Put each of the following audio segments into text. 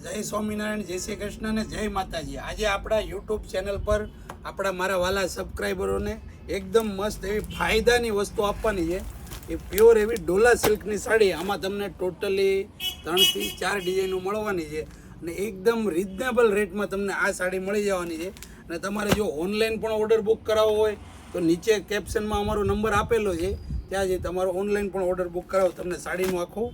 જય સ્વામિનારાયણ, જય શ્રી કૃષ્ણ ને જય માતાજી। આજે આપણા યુટ્યુબ ચેનલ પર આપણા મારા વાલા સબસ્ક્રાઈબરોને એકદમ મસ્ત એવી ફાયદાની વસ્તુ આપવાની છે। એ પ્યોર એવી ડોલા સિલ્કની સાડી, આમાં તમને ટોટલી 3 થી 4 ડિઝાઇનો મળવાની છે અને એકદમ રિઝનેબલ રેટમાં તમને આ સાડી મળી જવાની છે। અને તમારે જો ઓનલાઈન પણ ઓર્ડર બુક કરાવવો હોય તો નીચે કેપ્શનમાં અમારો નંબર આપેલો છે, ત્યાં જે તમારો ઓનલાઈન પણ ઓર્ડર બુક કરાવો, તમને સાડીનું આખું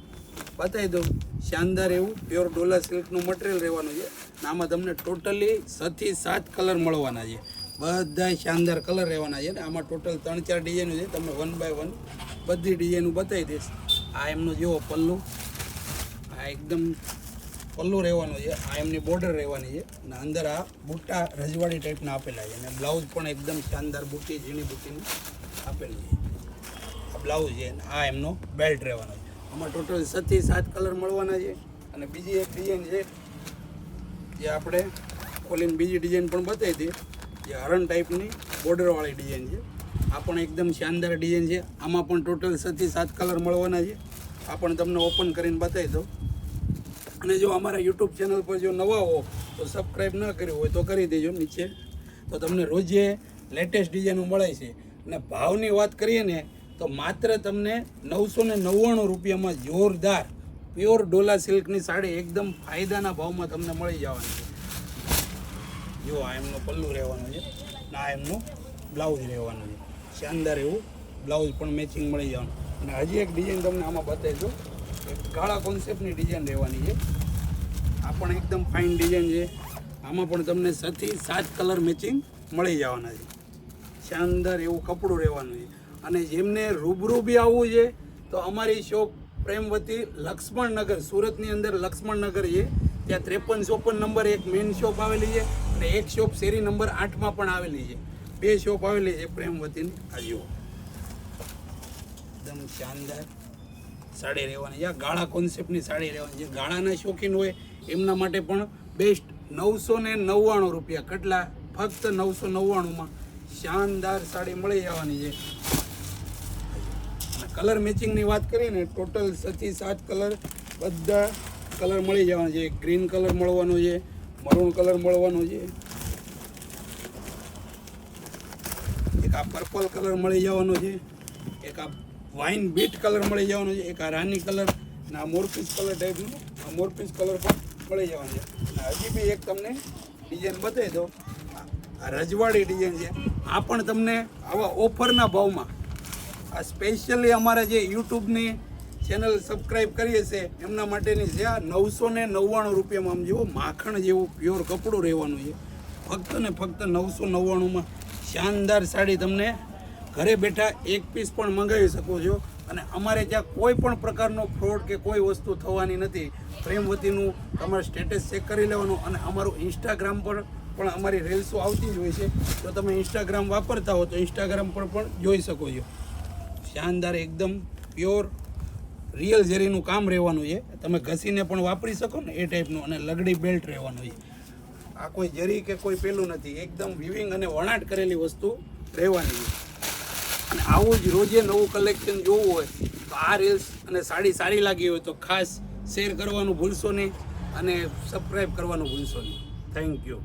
બતાવી દઉં। શાનદાર એવું પ્યોર ડોલા સિલ્કનું મટીરિયલ રહેવાનું છે અને આમાં તમને ટોટલી 6 થી 7 કલર મળવાના છે, બધા શાનદાર કલર રહેવાના છે। આમાં ટોટલ 3-4 ડિઝાઇનો છે, તમને 1 બાય 1 બધી ડિઝાઇનો બતાવી દઈશ। આ એમનો જેવો પલ્લુ, આ એકદમ પલ્લુ રહેવાનું છે, આ એમની બોર્ડર રહેવાની છે અને અંદર આ બુટ્ટા રજવાડી ટાઈપના આપેલા છે અને બ્લાઉઝ પણ એકદમ શાનદાર બુટ્ટી, ઝીણી બુટ્ટીનું આપેલું છે। આ બ્લાઉઝ છે અને આ એમનો બેલ્ટ રહેવાનો છે। આમાં ટોટલ 6 થી 7 કલર મળવાના છે અને બીજી એક ડિઝાઇન છે જે આપણે ખોલીને બીજી ડિઝાઇન પણ બતાવી દઈએ, જે હરણ ટાઈપની બોર્ડરવાળી ડિઝાઇન છે। આ પણ એકદમ શાનદાર ડિઝાઇન છે, આમાં પણ ટોટલ 6 થી 7 કલર મળવાના છે। આ પણ તમને ઓપન કરીને બતાવી દઉં। અને જો અમારા યુટ્યુબ ચેનલ પર જો નવા હો તો સબસ્ક્રાઈબ ન કર્યું હોય તો કરી દેજો નીચે, તો તમને રોજે લેટેસ્ટ ડિઝાઇનો મળે છે। અને ભાવની વાત કરીએ ને તો માત્ર તમને 999 રૂપિયામાં જોરદાર પ્યોર ડોલા સિલ્કની સાડી એકદમ ફાયદાના ભાવમાં તમને મળી જવાની છે। જો આ એમનો પલ્લુ રહેવાનો છે, આ એમનો બ્લાઉઝ રહેવાનું છે, શાનદાર એવું બ્લાઉઝ પણ મેચિંગ મળી જવાનું। અને હજી એક ડિઝાઇન તમને આમાં બતાવી દઉં, એક કાળા કોન્સેપ્ટની ડિઝાઇન રહેવાની છે। આ પણ એકદમ ફાઇન ડિઝાઇન છે, આમાં પણ તમને 6 થી 7 કલર મેચિંગ મળી જવાના છે, શાનદાર એવું કપડું રહેવાનું છે। અને જેમને રૂબરૂ બી આવવું છે તો અમારી શોપ પ્રેમવતી લક્ષ્મણનગર, સુરતની અંદર લક્ષ્મણનગર છે, ત્યાં 5354 નંબર એક મેઇન શોપ આવેલી છે અને એક શોપ શેરી નંબર 8માં પણ આવેલી છે, 2 શોપ આવેલી છે પ્રેમવતીની। આ જુઓ એકદમ શાનદાર સાડી રહેવાની છે, આ ગાળા કોન્સેપ્ટની સાડી રહેવાની છે। ગાળાના શોખીન હોય એમના માટે પણ બેસ્ટ 999 રૂપિયા, કેટલા? ફક્ત 999માં શાનદાર સાડી મળી જવાની છે। કલર મેચિંગની વાત કરીએ ને ટોટલ 6 થી 7 કલર, બધા કલર મળી જવાના છે। ગ્રીન કલર મળવાનો છે, મરૂન કલર મળવાનો છે, એક આ પર્પલ કલર મળી જવાનો છે, એક આ વાઇન બીટ કલર મળી જવાનો છે, એક આ રાની કલર અને આ મોરપીસ કલર ટાઈપનું આ મોરપીસ કલર પણ મળી જવાનો છે। અને હજી બી એક તમને ડિઝાઇન બતાવી દો, આ રજવાડી ડિઝાઇન છે, આ પણ તમને આવા ઓફરના ભાવમાં, આ સ્પેશિયલી અમારા જે યુટ્યુબની ચેનલ સબસ્ક્રાઈબ કરીએ છે એમના માટેની છે। આ 999 રૂપિયામાં આમ જેવો માખણ જેવું પ્યોર કપડું રહેવાનું છે, ફક્ત ને ફક્ત 999માં શાનદાર સાડી તમને ઘરે બેઠા એક પીસ પણ મંગાવી શકો છો। અને અમારે ત્યાં કોઈ પણ પ્રકારનો ફ્રોડ કે કોઈ વસ્તુ થવાની નથી। પ્રેમવતીનું તમારે સ્ટેટસ ચેક કરી લેવાનું અને અમારું ઇન્સ્ટાગ્રામ પર પણ અમારી રીલ્સો આવતી જ હોય છે, તો તમે ઇન્સ્ટાગ્રામ વાપરતા હો તો ઇન્સ્ટાગ્રામ પર પણ જોઈ શકો છો। શાનદાર એકદમ પ્યોર રિયલ ઝરીનું કામ રહેવાનું છે, તમે ઘસીને પણ વાપરી શકો ને એ ટાઈપનું। અને લગડી બેલ્ટ રહેવાનું છે, આ કોઈ જરી કે કોઈ પેલું નથી, એકદમ વિવિંગ અને વણાટ કરેલી વસ્તુ રહેવાની છે। અને આવું જ રોજે નવું કલેક્શન જોવું હોય તો આ રીલ્સ અને સાડી સારી લાગી હોય તો ખાસ શેર કરવાનું ભૂલશો નહીં અને સબસ્ક્રાઈબ કરવાનું ભૂલશો નહીં। Thank you.